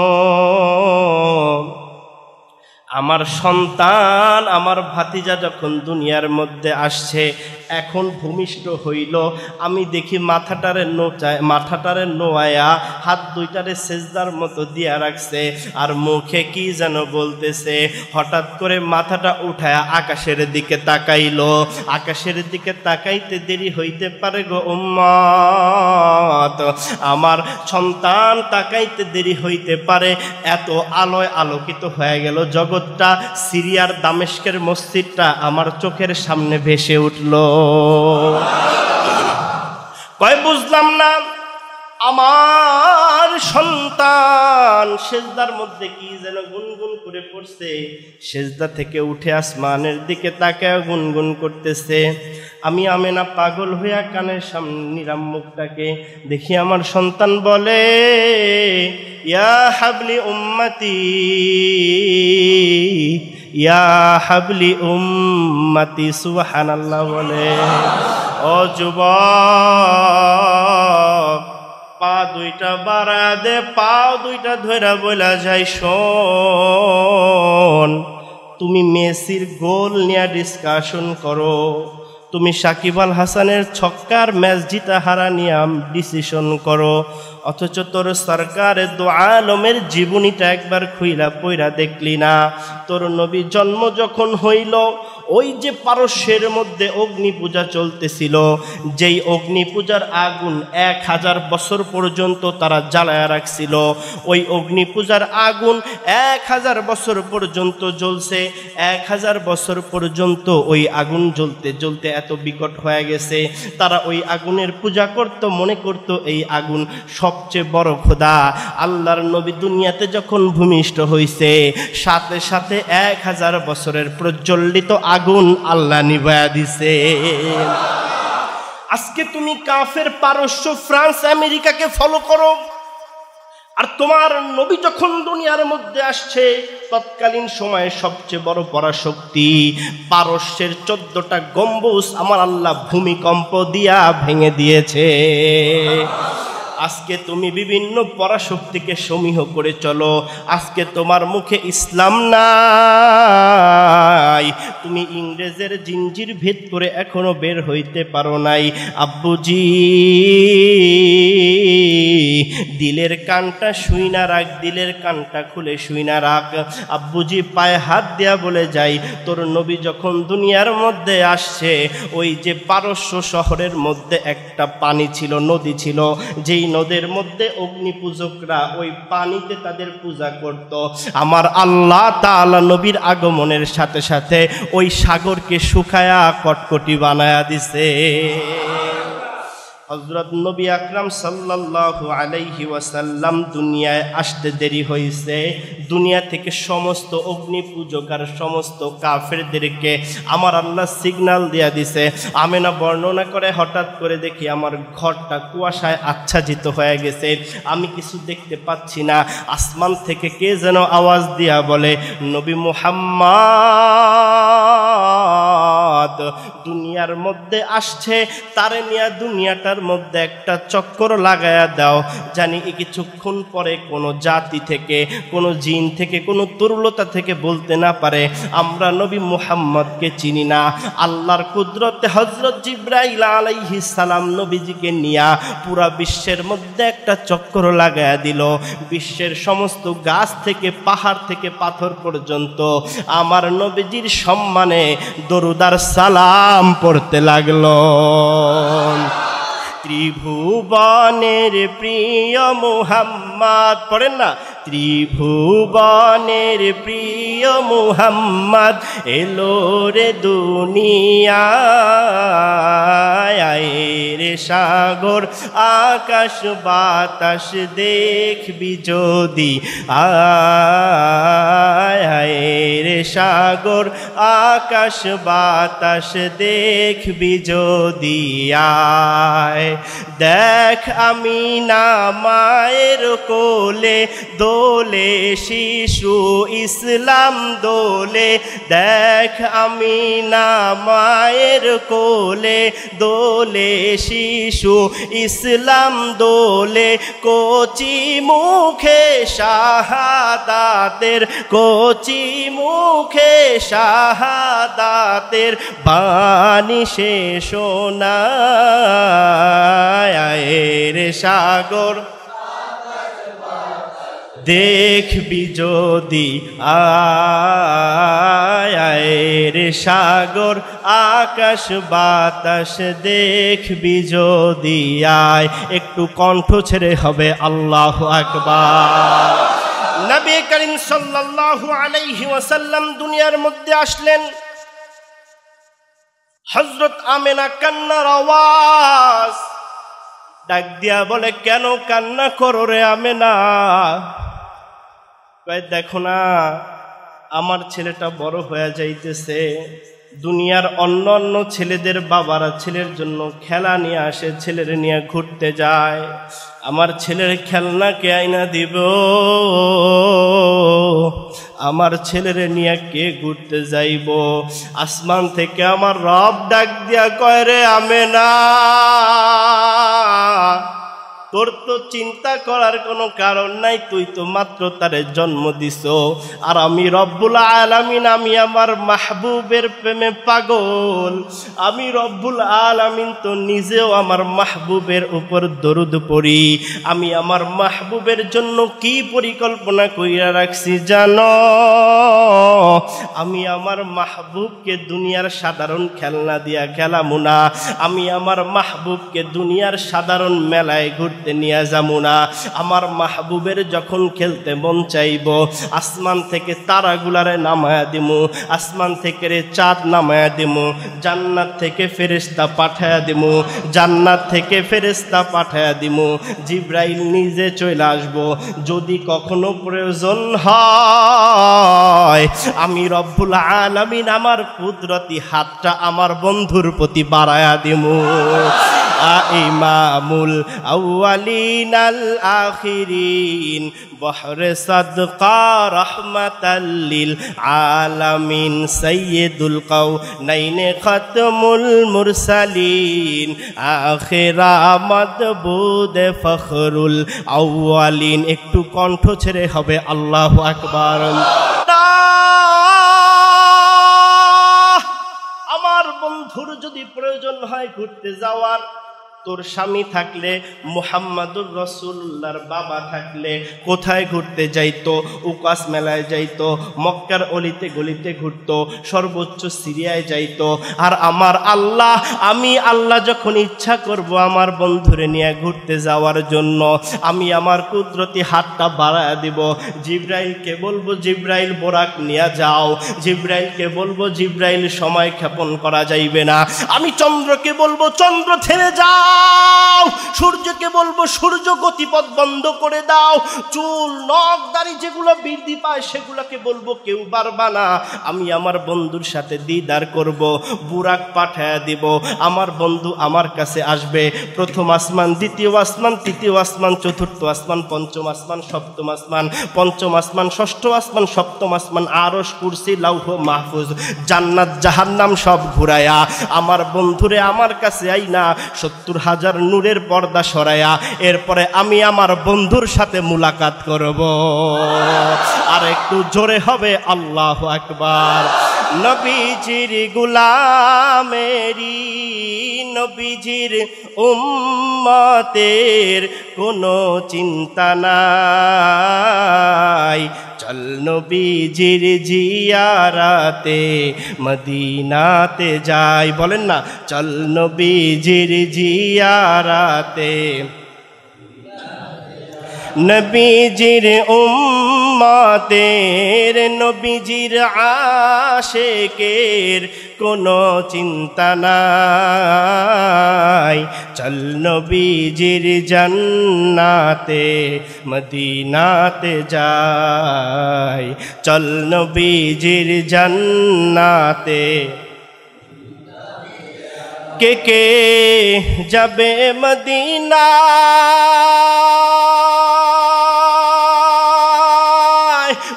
আমার সন্তান, আমার ভাতিজা যখন দুনিয়ার মধ্যে আসছে, এখন ভূমিষ্ঠ হইল, আমি দেখি মাথাটারে নোয়ায়া হাত দুইটারে সেজদার মতো দিয়া রাখছে, আর মুখে কি যেন বলতেছে। হঠাৎ করে মাথাটা উঠায়া আকাশের দিকে তাকাইলো। আকাশের দিকে তাকাইতে দেরি হইতে পারে গো উম্মত, আমার সন্তান তাকাইতে দেরি হইতে পারে। এত আলোয় আলোকিত হয়ে গেল জগৎটা। সিরিয়ার দামেস্কের মসজিদটা আমার চোখের সামনে ভেসে উঠল। কয় বুঝলাম না, আমার সন্তান সেজদার মধ্যে কি যেন গুনগুন করে পড়ছে, সেজদা থেকে উঠে আসমানের দিকে তাকায় গুনগুন করতেছে। আমি আমেনা পাগল হইয়া কানের সামনে নিরাম মুখটাকে দেখি, আমার সন্তান বলে, ইয়া হাবলি উম্মতি, ইয়া হাবলি উম্মতি। সুবহানাল্লাহ বলে। ও যুবক, পা দুইটা বাড়া দে, পাও দুইটা ধইরা বইলা যাই, শোন, তুমি মেসির গোল নিয়ে ডিসকাশন করো, তুমি সাকিব আল হাসানের ছক্কার ম্যাচ জিতা হারা নিয়ে ডিসিশন করো, অথচ তোর সরকারে দো আলমের জীবনীটা একবার খুইলা পইরা দেখলি না? তোর নবী জন্ম যখন হইল, ওই যে পারস্যের মধ্যে অগ্নি পূজা চলতেছিল, যেই অগ্নি পূজার আগুন 1000 বছর পর্যন্ত তারা জ্বালায়া রাখছিল, ওই অগ্নি পূজার আগুন 1000 বছর পর্যন্ত জ্বলছে। 1000 বছর পর্যন্ত ওই আগুন জ্বলতে জ্বলতে এত বিকট হয়ে গেছে, তারা ওই আগুনের পূজা করত, মনে করত এই আগুন সবচেয়ে বড় খোদা। আল্লাহর নবী দুনিয়াতে যখন ভূমিষ্ঠ হইছে, সাথে সাথে 1000 বছরের প্রজ্বলিত আগুন আল্লাহ নিভায়া দিছে। আজকে তুমি কাফের পারস্য ফ্রান্স আমেরিকাকে ফলো করো, আর তোমার নবী যখন দুনিয়ার মধ্যে আসছে তৎকালীন সময়ে সবচেয়ে বড় পরাশক্তি পারস্যের 14টা গম্বুজ আমার আল্লাহ ভূমিকম্প দিয়া ভেঙে দিয়েছে। আজকে তুমি বিভিন্ন পরাশক্তিকে সমীহ করে চলো, আজকে তোমার মুখে ইসলাম নাই, তুমি ইংরেজের জিঞ্জির ভেদ করে এখনো বের হইতে পারো নাই। আব্বুজি দিলের কানটা শুইনা রাখ, দিলের কানটা খুলে শুইনা রাখ। আব্বুজি পায়ে হাত দেয়া বলে যাই, তোর নবী যখন দুনিয়ার মধ্যে আসছে ওই যে পারস্য শহরের মধ্যে একটা পানি ছিল, নদী ছিল, যেই নদের মধ্যে অগ্নি পূজকরা ওই পানিতে তাদের পূজা করত। আমার আল্লাহ তাআলা নবীর আগমনের সাথে সাথে ওই সাগরকে শুকায়া কটকটি বানায়া দিছে। হযরত নবী আকরাম সাল্লাল্লাহু আলাইহি ওয়াসাল্লাম দুনিয়ায় আসতে দেরি হয়েছে। দুনিয়া থেকে সমস্ত অগ্নি পূজক আর সমস্ত কাফেরদেরকে আমার আল্লাহ সিগন্যাল দিয়া দিছে। আমেনা বর্ণনা করে, হঠাৎ করে দেখি আমার ঘরটা কুয়াশায় আচ্ছাদিত হয়ে গেছে, আমি কিছু দেখতে পাচ্ছি না। আসমান থেকে কে যেন আওয়াজ দিয়া বলে, নবী মুহাম্মদ দুনিয়ার মধ্যে আসছে, তারে নিয়ে দুনিয়াটার মধ্যে একটা চক্কর লাগায়া দাও, জানি কিছুক্ষণ পরে কোনো জাতি থেকে, কোনো জিন থেকে, কোনো দুর্বলতা থেকে বলতে না পারে আমরা নবী মুহাম্মদকে চিনি না। আল্লাহর কুদরতে হযরত জিবরাইল আলাইহিস সালাম নবীজিকে নিয়া পুরা বিশ্বের মধ্যে একটা চক্কর লাগায়া দিল। বিশ্বের সমস্ত গাছ থেকে, পাহাড় থেকে, পাথর পর্যন্ত আমার নবীজির সম্মানে দরুদ আর সালাম পড়তে লাগলো। ত্রিভুবনের প্রিয় মুহাম্মদ, পড়েন না, ত্রিভুবনের প্রিয় মুহাম্মদ এলো রে দুনিয়ায়, রে সাগর আকাশ বাতাস দেখবি যদি আয়, রে সাগর আকাশ বাতাস দেখবি যদি আয়। দেখ আমি না মায়ের কোলে দোলে শিশু ইসলাম দোলে, দেখ আমি না মায়ের কোলে দোলে শিশু ইসলাম দোলে, কচি মুখে শাহাদাতের, কচি মুখে শাহাদাতের বাণী সে শোনায়, রে সাগর দেখবি যদি আয়, রে সাগর আকাশ বাতাস দেখবি যদি আয়। একটু কণ্ঠ ছেড়ে হবে আল্লাহু আকবার। নবী করিম সাল্লাল্লাহু আলাইহি ওয়াসাল্লাম দুনিয়ার মধ্যে আসলেন। হযরত আমেনা কান্নার আওয়াজ, ডাক দিয়া বলে, কেন কান্না করো রে আমেনা? দেখো না আমার ছেলেটা বড় হয়ে যাইতেছে, দুনিয়ার অন্য অন্য ছেলেদের বাবারা ছেলের জন্য খেলা নিয়ে আসে, ছেলের নিয়ে ঘুরতে যায়, আমার ছেলের খেলনা কে আইনা দিব? আমার ছেলের নিয়ে কে ঘুরতে যাইব? আসমান থেকে আমার রব ডাক দিয়া কয়, রে আমেনা তোর তো চিন্তা করার কোনো কারণ নাই, তুই তো মাত্র তারে জন্ম দিছ, আর আমি রব্বুল আলামিন, আমি আমার মাহবুবের প্রেমে পাগল, আমি রব্বুল আলামিন তো নিজেও আমার মাহবুবের উপর দরুদ পড়ি। আমি আমার মাহবুবের জন্য কি পরিকল্পনা কইরা রাখছি জানো? আমি আমার মাহবুবকে দুনিয়ার সাধারণ খেলনা দিয়া খেলামু না, আমি আমার মাহবুবকে দুনিয়ার সাধারণ মেলায় ঘুরতে নিয়ে যাবো না। আমার মাহবুবের যখন খেলতে মন চাইব, আসমান থেকে তারাগুলারে নামায়া দিমু, আসমান থেকে রে চাঁদ নামায়া দিমু, জান্নাত থেকে ফেরেশতা পাঠায়া দিমু, জান্নাত থেকে ফেরেশতা পাঠায়া দিমু, জিবরাইল নিজে চলে আসবো। যদি কখনো প্রয়োজন হয় আমি রব্বুল আলামিন আমার কুদরতি হাতটা আমার বন্ধুর প্রতি বাড়ায়া দিমু। ইমামুল আউয়ালিনাল আখিরিন বহরে সাদকা রাহমাতাল লিল আলামিন সাইয়্যিদুল কাউনাইন খাতমুল মুরসালিন আখিরা মাদবুদ ফখরুল আউয়ালিন। একটু কণ্ঠ ছেড়ে হবে আল্লাহু আকবার। আমার বন্ধুর যদি প্রয়োজন হয় ঘুরতে যাওয়ার, তোর স্বামী থাকলে, মুহাম্মাদুর রাসূলুল্লাহর বাবা থাকলে কোথায় ঘুরতে যাইতো? উকাস মেলায় যাইতো, মক্কার অলিতে গলিতে ঘুরতো, সর্বোচ্চ সিরিয়ায় যাইতো। আর আমার আল্লাহ, আমি আল্লাহ যখন ইচ্ছা করব আমার বন্ধুরে নিয়ে ঘুরতে যাওয়ার জন্য, আমি আমার কুদরতি হাতটা বাড়ায় দিব। জিব্রাইলকে বলবো, জিব্রাইল বোরাক নিয়ে যাও। জিব্রাইলকে বলবো, জিব্রাইল সময় ক্ষেপণ করা যাইবে না। আমি চন্দ্রকে বলবো, চন্দ্র থেমে যাও। সূর্যকে বলবো, সূর্য গতিপথ বন্ধ করে দাও। চুল নখ দাড়ি যেগুলো বৃদ্ধি পায় সেগুলোকে বলবো কেউ বাড়বা না। আমি আমার বন্ধুর সাথে দিদার করব, বুরাক পাঠায় দিব। আমার বন্ধু আমার কাছে আসবে। প্রথম আসমান, দ্বিতীয় আসমান, তৃতীয় আসমান, চতুর্থ আসমান, পঞ্চম আসমান, সপ্তম আসমান, পঞ্চম আসমান, ষষ্ঠ আসমান, সপ্তম আসমান, আরশ, কুরসি, লৌহ মাহফুজ, জান্নাত, জাহান্নাম সব ঘুরায়া আমার বন্ধুরে আমার কাছে আইনা ৭০,০০০ নূরের পর্দা সরায়া এরপরে আমি আমার বন্ধুর সাথে মুলাকাত করব। আর একটু জোরে হবে আল্লাহু আকবার। নবীজির গোলামেরি, নবীজির উম্মতের কোনো চিন্তা নাই। চল নবীজির জিয়ারাতে মদিনাতে যাই। বলেন না, চল নবীজির জিয়ারাতে, নবীজির উম্মতের, নবীজির আশিকের কোনো চিন্তা নাই। চল নবীজির জান্নাতে মদিনাতে যাই। চল নবীজির জান্নাতে। কে কে যাবে মদিনা?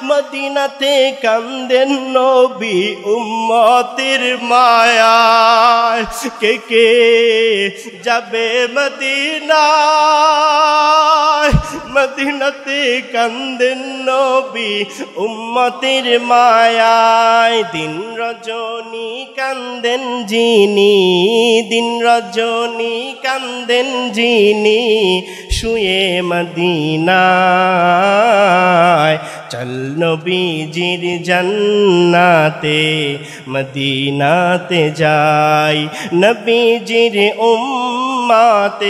মদিনাতে কান্দেন নবী উম্মতের মায়ায়। কে কে যাবে মদিনায়? মদিনাতে কান্দেন নবী উম্মতের মায়ায়। দিন রজনী কান্দেন যিনি, দিন রজনী কান্দেন যিনি শুয়ে মদিনায়। চল নবীজির জান্নাতে মদিনাতে যাই। নবীজির উম্মতের,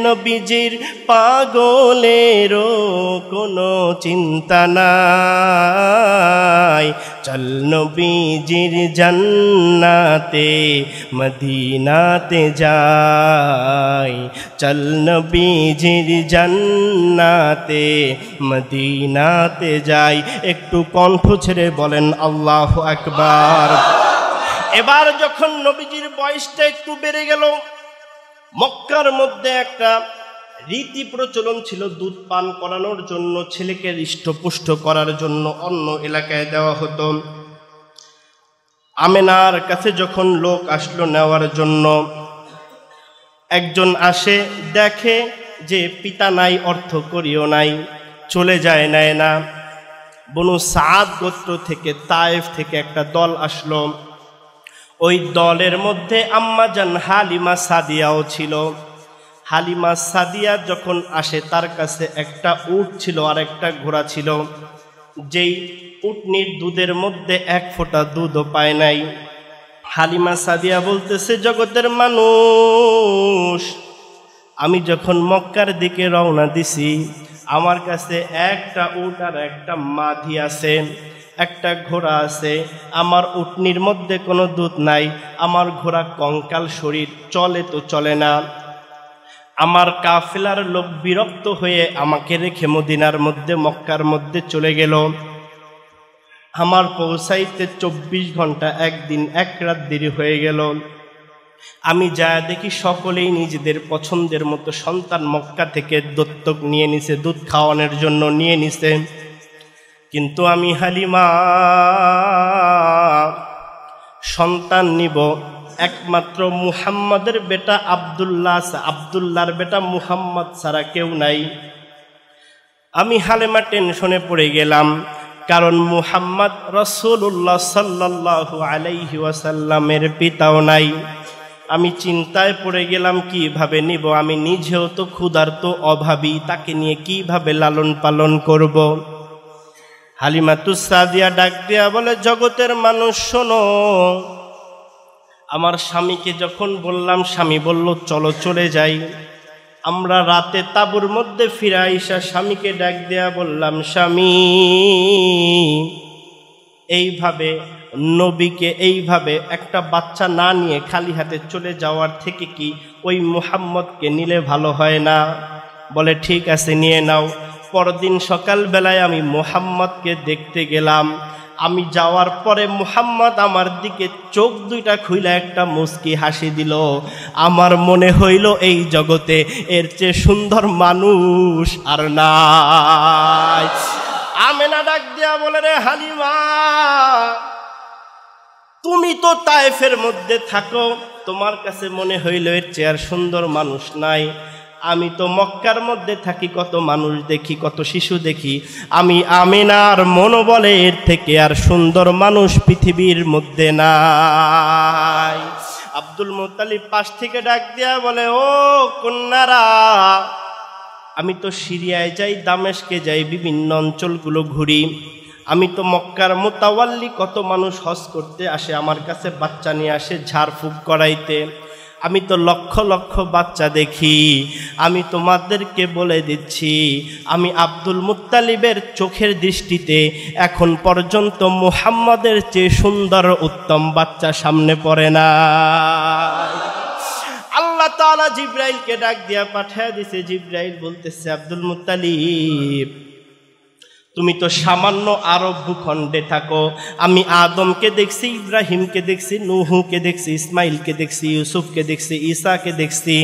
নবীজির পাগলেরও কোনো চিন্তা নাই। চল নবীজির জান্নাতে মদিনাতে যাই। চল নবীজির জান্নাতে মদিনাতে যাই। একটু কণ্ঠ ছেড়ে বলেন আল্লাহু আকবার। এবার যখন নবীজির বয়সটা একটু বেড়ে গেল, মক্কার মধ্যে একটা রীতি প্রচলন ছিল, দুধ পান করানোর জন্য, ছেলেকে হৃষ্টপুষ্ট করার জন্য অন্য এলাকায় দেওয়া হতো। আমেনার কাছে যখন লোক আসলো নেওয়ার জন্য, একজন আসে, দেখে যে পিতা নাই, অর্থ করিও নাই, চলে যায়, নেয় না। বনু সাদ গোত্র থেকে, তায়েফ থেকে একটা দল আসলো। ওই দলের মধ্যে আম্মাজান হালিমা সাদিয়াও ছিল। হালিমা সাদিয়া যখন আসে, তার কাছে একটা উট ছিল আর একটা ঘোড়া ছিল। যেই উটনির দুধের মধ্যে এক ফোঁটা দুধও পায় নাই। হালিমা সাদিয়া বলতেছে, জগতের মানুষ, আমি যখন মক্কার দিকে রওনা দিছি, আমার কাছে একটা উট আর একটা মাঝি আছে, একটা ঘোড়া আছে। আমার উটনির মধ্যে কোনো দুধ নাই, আমার ঘোড়া কঙ্কাল শরীর, চলে তো চলে না। আমার কাফেলার লোক বিরক্ত হয়ে আমাকে রেখে মদিনার মধ্যে, মক্কার মধ্যে চলে গেল। আমার পৌঁছাইতে 24 ঘন্টা, একদিন এক রাত দেরি হয়ে গেল। আমি যা দেখি সকলেই নিজেদের পছন্দের মতো সন্তান মক্কা থেকে দত্তক নিয়ে নিছে, দুধ খাওয়ানোর জন্য নিয়ে নিছে। কিন্তু আমি হালিমা সন্তান নিব একমাত্র মুহাম্মাদের বেটা আব্দুল্লাহ, আব্দুল্লাহর বেটা মুহাম্মদ ছাড়া কেউ নাই। আমি হালিমা টেনশনে পড়ে গেলাম, কারণ মুহাম্মদ রাসূলুল্লাহ সাল্লাল্লাহু আলাইহি ওয়াসাল্লামের পিতাও নাই। আমি চিন্তায় পড়ে গেলাম কিভাবে নিব, আমি নিজেও তো ক্ষুধার্ত অভাবী, তাকে নিয়ে কিভাবে লালন পালন করব। হালিমাতুস সাদিয়া ডাক দিয়া বলে, জগতের মানুষ শোনো, আমার স্বামীকে যখন বললাম, স্বামী বলল চলো চলে যাই। আমরা রাতে তাঁবুর মধ্যে ফিরে আইসা স্বামীকে ডাক দেয়া বললাম, স্বামী এইভাবে নবীকে এইভাবে একটা বাচ্চা না নিয়ে খালি হাতে চলে যাওয়ার থেকে কি ওই মুহাম্মদকে নিলে ভালো হয় না? বলে ঠিক আছে নিয়ে নাও। পরদিন সকালবেলায় আমি মুহাম্মদকে দেখতে গেলাম। আমি যাওয়ার পরে মুহাম্মদ আমার দিকে চোখ দুইটা খুইলা একটা মুস্কি হাসি দিল। আমার মনে হইল এই জগতে এর চেয়ে সুন্দর মানুষ আর নাই। আমেনা ডাক দিয়া বলে, রে হালিমা, তুমি তো তায়েফের মধ্যে থাকো, তোমার কাছে মনে হইল এর চেয়ে আর সুন্দর মানুষ নাই। আমি তো মক্কার মধ্যে থাকি, কত মানুষ দেখি, কত শিশু দেখি। আমি আমিনার মনোবলে এর থেকে আর সুন্দর মানুষ পৃথিবীর মধ্যে নাই। আব্দুল মুত্তালিব পাশ থেকে ডাক দিয়া বলে, ও কন্যারা, আমি তো সিরিয়ায় যাই, দামেস্কে যাই, বিভিন্ন অঞ্চলগুলো ঘুরি। আমি তো মক্কার মুতাওয়াল্লি, কত মানুষ হজ করতে আসে আমার কাছে, বাচ্চা নিয়ে আসে ঝাড়ফুঁক করাইতে। আমি তো লক্ষ লক্ষ বাচ্চা দেখি। আমি তোমাদেরকে বলে দিচ্ছি, আমি আব্দুল মুত্তালিবের চোখের দৃষ্টিতে এখন পর্যন্ত মুহাম্মদের চেয়ে সুন্দর উত্তম বাচ্চা সামনে পড়ে না। আল্লাহ তাআলা জিব্রাইলকে ডাক দিয়া পাঠিয়ে দিছে। জিব্রাইল বলতেছে, আব্দুল মুত্তালিব, তুমি তো সামান্য আরব ভূখণ্ডে থাকো। আমি আদমকে দেখছি, ইব্রাহিমকে দেখছি, নূহকে দেখছি, ইসমাইলকে দেখছি, ইউসুফকে দেখছি, ঈসাকে দেখছি,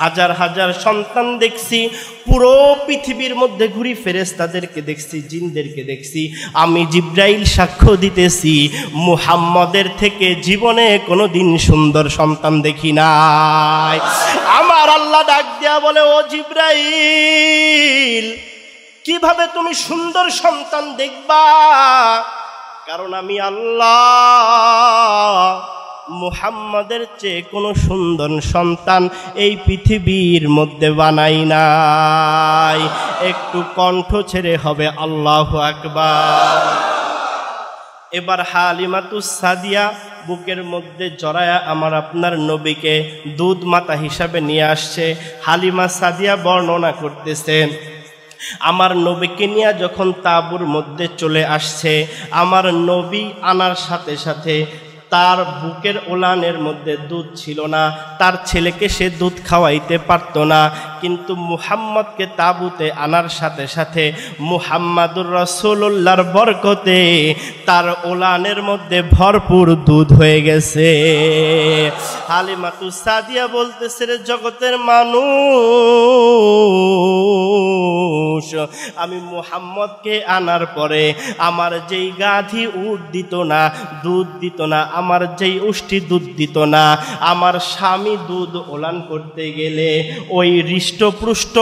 হাজার হাজার সন্তান দেখছি। পুরো পৃথিবীর মধ্যে ঘুরি, ফেরেশতাদেরকে দেখছি, জিনদেরকে দেখছি। আমি জিব্রাইল সাক্ষ্য দিতেছি, মুহাম্মদের থেকে জীবনে কোনোদিন সুন্দর সন্তান দেখি নাই। আমার আল্লাহ ডাক দিয়া বলে, ও জিব্রাইল, কিভাবে তুমি সুন্দর সন্তান দেখবা? কারণ আমি আল্লাহ মুহাম্মাদের চেয়ে কোনো সুন্দর সন্তান এই পৃথিবীর মধ্যে বানাই নাই। একটু কণ্ঠ ছেড়ে হবে আল্লাহু আকবার। এবার হালিমাতুস সাদিয়া বুকের মধ্যে জড়ায়া আমার আপনার নবীকে দুধ মাতা হিসাবে নিয়ে আসছে। হালিমা সাদিয়া বর্ণনা করতেছেন, আমার নবীকে নিয়ে যখন তাঁবুর মধ্যে চলে আসছে, আমার নবী আনার সাথে সাথে তার বুকের ওলানের মধ্যে দুধ ছিল না, তার ছেলেকে সে দুধ খাওয়াইতে পারত না। কিন্তু মুহাম্মদকে তাঁবুতে আনার সাথে সাথে মুহাম্মাদুর রাসূলুল্লাহর বরকতে তার ওলানের মধ্যে ভরপুর দুধ হয়ে গেছে। হালিমাতুস সাদিয়া বলতেছে, রে জগতের মানুষ, আমি মুহাম্মদকে আনার পরে আমার যেই গাধী উট দিত না, দুধ দিত না, আমার যেই উষ্টি দুধ দিত না, আমার স্বামী দুধ ওলান করতে গেলে ওই হৃষ্টপুষ্ট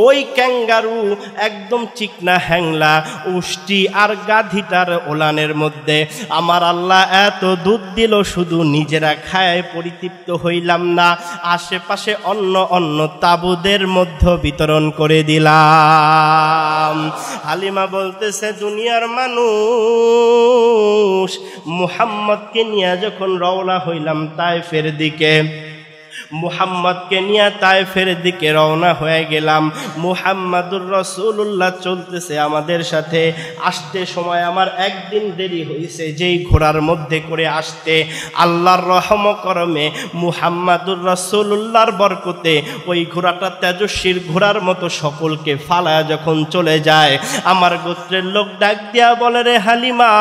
ওই ক্যাঙ্গারু একদম চিকনা হ্যাংলা উষ্টি আর গাধীটার ওলানের মধ্যে আমার আল্লাহ এত দুধ দিল, শুধু নিজেরা খায় পরিতৃপ্ত হইলাম না, আশেপাশে অন্য অন্য তাবুদের মধ্যে বিতরণ করে দিলাম। হালিমা বলতেছে, দুনিয়ার মানুষ, মুহাম্মদকে নিয়ে যখন রওনা হইলাম তায়েফের দিকে, মুহাম্মদকে নিয়ে তায়েফের দিকে রওনা হয়ে গেলাম। মুহাম্মাদুর রাসূলুল্লাহ চলতেছে আমাদের সাথে। আসতে সময় আমার একদিন দেরি হয়েছে, যেই ঘোড়ার মধ্যে করে আসতে আল্লাহর রহম করমে মুহাম্মাদুর রাসূলুল্লাহর বরকতে ওই ঘোড়াটা তেজস্বীর ঘোড়ার মতো সকলকে ফালায়া যখন চলে যায়, আমার গোত্রের লোক ডাক দিয়া বলে, রে হালিমা,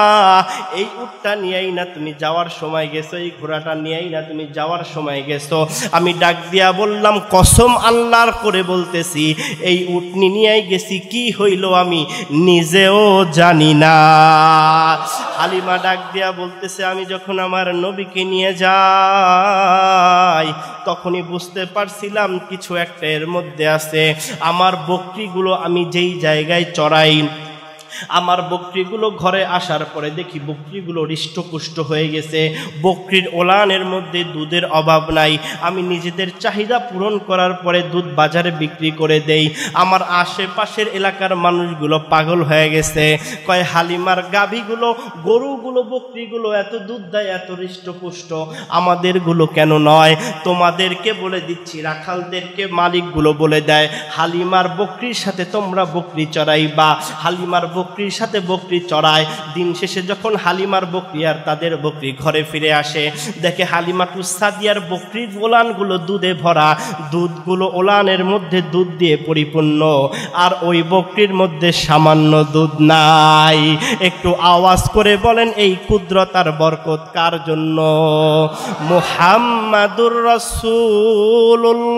এই উটটা নিয়েই না তুমি যাওয়ার সময় গেছো, এই ঘোড়াটা নিয়েই না তুমি যাওয়ার সময় গেছো। আমি ডাক দিয়া বললাম, কসম আল্লাহর করে বলতেছি, এই উটনি নিয়েই গেছি, কি হইল আমি নিজেও জানি না। হালিমা ডাক দিয়া বলতেছে, আমি যখন আমার নবীকে নিয়ে যাই তখনই বুঝতে পারছিলাম কিছু একটা এর মধ্যে আছে। আমার বকরিগুলো আমি যেই জায়গায় চড়াই, আমার বকরিগুলো ঘরে আসার পরে দেখি বকরিগুলো হৃষ্টপুষ্ট হয়ে গেছে, বকরির ওলানের মধ্যে দুধের অভাব নাই। আমি নিজেদের চাহিদা পূরণ করার পরে দুধ বাজারে বিক্রি করে দেই। আমার আশেপাশের এলাকার মানুষগুলো পাগল হয়ে গেছে, কয় হালিমার গাভীগুলো, গরুগুলো, বকরিগুলো এত দুধ দেয়, এত হৃষ্টপুষ্ট, আমাদেরগুলো কেন নয়? তোমাদেরকে বলে দিচ্ছি, রাখালদেরকে মালিকগুলো বলে দেয়, হালিমার বকরির সাথে তোমরা বকরি চড়াইবা। হালিমার বকরির সাথে বকরি চড়ায়। দিন শেষে যখন হালিমার বকরি আর তাদের বকরি ঘরে ফিরে আসে, দেখে হালিমাতুস সাদিয়ার বকরির ওলানগুলো দুধে ভরা, দুধগুলো ওলানের মধ্যে দুধ দিয়ে পরিপূর্ণ, আর ওই বকরির মধ্যে সামান্য দুধ নাই। একটু আওয়াজ করে বলেন, এই কুদরতার বরকত কার জন্য? মুহাম্মাদুর রাসূলুল্লাহ।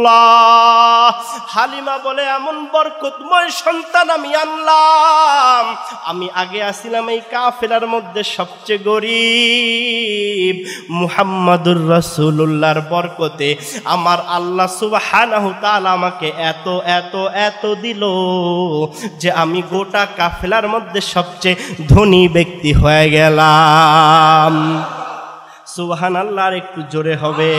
হালিমা বলে, এমন বরকতময় সন্তান আমি আনলাম, আমি আগে আসিলাম এই কাফেলার মধ্যে সবচেয়ে গরিব। মুহাম্মাদুর রাসূলুল্লাহর বরকতে আমার আল্লাহ সুবহানাহু তাআলা আমাকে এত এত এত দিল যে আমি গোটা কাফেলার মধ্যে সবচেয়ে ধনী ব্যক্তি হয়ে গেলাম। সুবহানাল্লাহ, আর একটু জোরে হবে।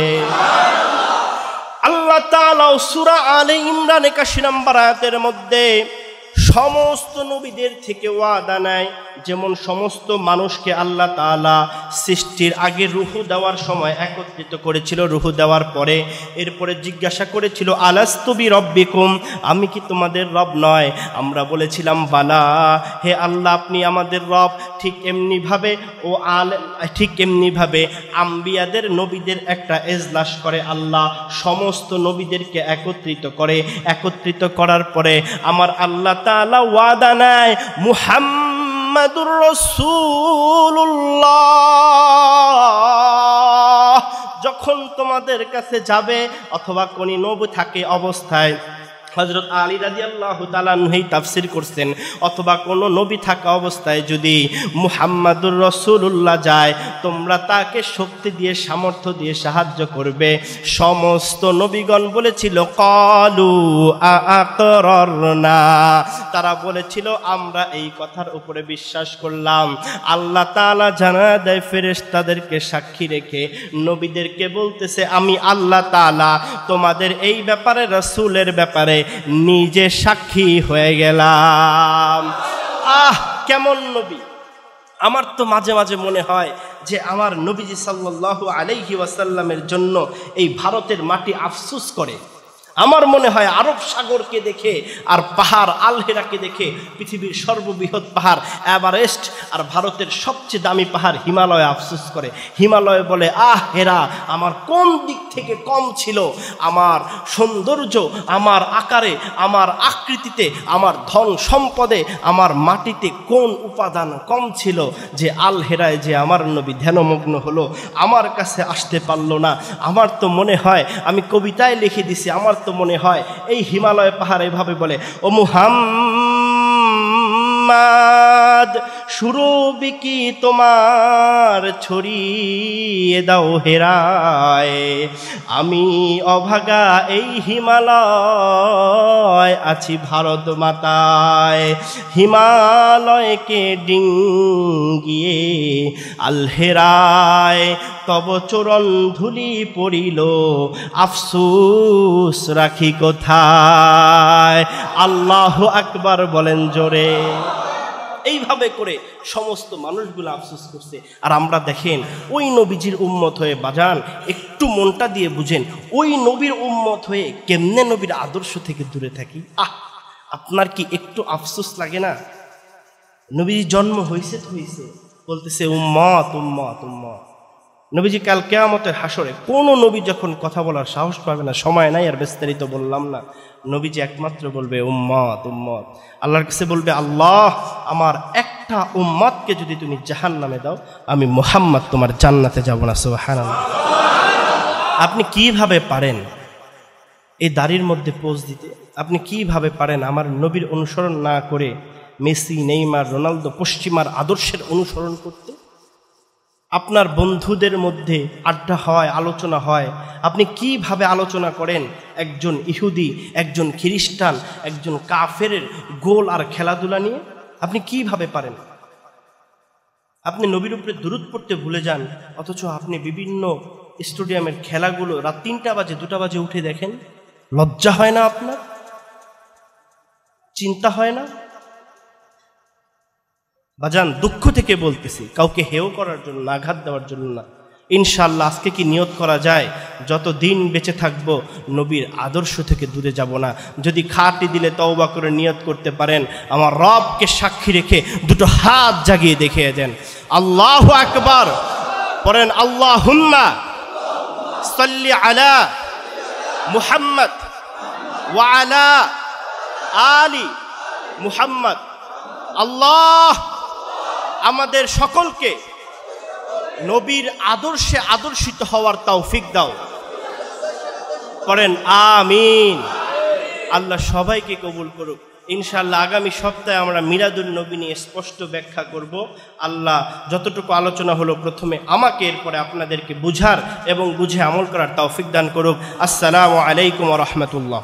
আল্লাহ তাআলা সূরা আলে ইমরান 81 নম্বর আয়াতের মধ্যে সমস্ত নবীদের থেকে ওয়াদা নেয়, যেমন সমস্ত মানুষকে আল্লাহ তাআলা সৃষ্টির আগে রূহ দেওয়ার সময় একত্রিত করেছিল, রূহ দেওয়ার পরে এরপরে জিজ্ঞাসা করেছিল, আলাস্তু বিরব্বিকুম, আমি কি তোমাদের রব নয়? আমরা বলেছিলাম বালা, হে আল্লাহ আপনি আমাদের রব। ঠিক এমনিভাবে ঠিক এমনিভাবে আম্বিয়াদের, নবীদের একটা এজলাস করে আল্লাহ, সমস্ত নবীদেরকে একত্রিত করে। একত্রিত করার পরে আমার আল্লাহ তাআলা ওয়াদা নেয়, মুহাম্মাদুর রাসূলুল্লাহ যখন তোমাদের কাছে যাবে, অথবা কোন নবী থাকে অবস্থায়, হযরত আলী রাদিয়াল্লাহু তাআলা আনহু তাফসীর করছেন, অথবা কোনো নবী থাকা অবস্থায় যদি মুহাম্মাদুর রাসূলুল্লাহ যায়, তোমরা তাকে শক্তি দিয়ে, সামর্থ্য দিয়ে সাহায্য করবে। সমস্ত নবীগণ বলেছিল, ক্বালু আ'আকরারনা, তারা বলেছিল আমরা এই কথার উপরে বিশ্বাস করলাম। আল্লাহ তাআলা জানায়া দেয় ফেরেশতাদেরকে সাক্ষী রেখে, নবীদেরকে বলতেছে, আমি আল্লাহ তাআলা তোমাদের এই ব্যাপারে, রাসূলের ব্যাপারে নিজে সাক্ষী হয়ে গেলাম। কেমন নবী! আমার তো মাঝে মাঝে মনে হয় যে আমার নবীজি সাল্লাল্লাহু আলাইহি ওয়াসাল্লামের জন্য এই ভারতের মাটি আফসোস করে। আমার মনে হয় আরব সাগরকে দেখে আর পাহাড় আলহেরাকে দেখে, পৃথিবীর সর্ববৃহৎ পাহাড় এভারেস্ট আর ভারতের সবচেয়ে দামি পাহাড় হিমালয় আফসোস করে। হিমালয় বলে, হেরা আমার কোন দিক থেকে কম ছিল? আমার সৌন্দর্য, আমার আকারে, আমার আকৃতিতে, আমার ধন সম্পদে, আমার মাটিতে কোন উপাদান কম ছিল যে আলহেরায় যে আমার নবী ধ্যানমগ্ন হলো, আমার কাছে আসতে পারলো না? আমার তো মনে হয়, আমি কবিতায় লিখে দিছি, আমার তো মনে হয় এই হিমালয় পাহাড় এভাবে বলে, ও মুহাম্মদ সুরবি কি তোমার ছড়িয়ে দাও হেরায়, আমি অভাগা এই হিমালয় আছি ভারত মাতায়। হিমালয়কে ডিঙ্গিয়ে আলহেরায় তব চরণ ধুলি পড়িল, আফসোস রাখি কোথায়? আল্লাহু আকবার বলেন জোরে। এইভাবে করে সমস্ত মানুষগুলো আফসোস করছে। আর আমরা দেখেন ওই নবীজির উম্মত হয়ে বাজান একটু মনটা দিয়ে বুঝেন, ওই নবীর উম্মত হয়ে কেমনে নবীর আদর্শ থেকে দূরে থাকি। আপনার কি একটু আফসোস লাগে না? নবীজি জন্ম হয়েছে তো হয়েছে, বলতেছে উম্মত উম্মত উম্মত। নবীজি কাল কিয়ামতের হাসরে কোনো নবী যখন কথা বলার সাহস পাবে না, সময় নাই আর বিস্তারিত বললাম না, নবীজি একমাত্র বলবে উম্মত উম্মত। আল্লাহর কাছে বলবে, আল্লাহ আমার একটা উম্মতকে যদি তুমি জাহান্নামে দাও, আমি মুহাম্মদ তোমার জান্নাতে যাব না। সুবহানাল্লাহ। আপনি কিভাবে পারেন এই দাড়ির মধ্যে পোজ দিতে? আপনি কিভাবে পারেন আমার নবীর অনুসরণ না করে মেসি, নেইমার, রোনালদো, পশ্চিমার আদর্শের অনুসরণ করতে? আপনার বন্ধুদের মধ্যে আড্ডা হয়, আলোচনা হয়, আপনি কিভাবে আলোচনা করেন একজন ইহুদি, একজন খ্রিস্টান, একজন কাফেরের গোল আর খেলাধুলা নিয়ে? আপনি কিভাবে পারেন? আপনি নবীর উপরে দুরূদ পড়তে ভুলে যান, অথচ আপনি বিভিন্ন স্টেডিয়ামের খেলাগুলো রাত 3টা বাজে 2টা বাজে উঠে দেখেন। লজ্জা হয় না আপনার? চিন্তা হয় না? বাজান দুঃখ থেকে বলতেছি, কাউকে হেয় করার জন্য না, আঘাত দেওয়ার জন্য না। ইনশাআল্লাহ আজকে কি নিয়ত করা যায়, যত দিন বেঁচে থাকব নবীর আদর্শ থেকে দূরে যাব না। যদি খাটি দিলে তওবা করে নিয়ত করতে পারেন, আমার রবকে সাক্ষী রেখে দুটো হাত জাগিয়ে দেখিয়ে দেন। আল্লাহু আকবার পড়েন। আল্লাহুম্মা সাল্লি আলা মুহাম্মদ ওয়া আলা আলি মুহাম্মদ। আল্লাহ আমাদের সকলকে নবীর আদর্শে আদর্শিত হওয়ার তৌফিক দাও। করেন আমিন। আল্লাহ সবাইকে কবুল করুক। ইনশাআল্লাহ আগামী সপ্তাহে আমরা মিলাদুন নবী নিয়ে স্পষ্ট ব্যাখ্যা করব। আল্লাহ যতটুকু আলোচনা হলো প্রথমে আমাকে, এরপরে আপনাদেরকে বুঝার এবং বুঝে আমল করার তৌফিক দান করুক। আসসালামু আলাইকুম ওয়া রাহমাতুল্লাহ।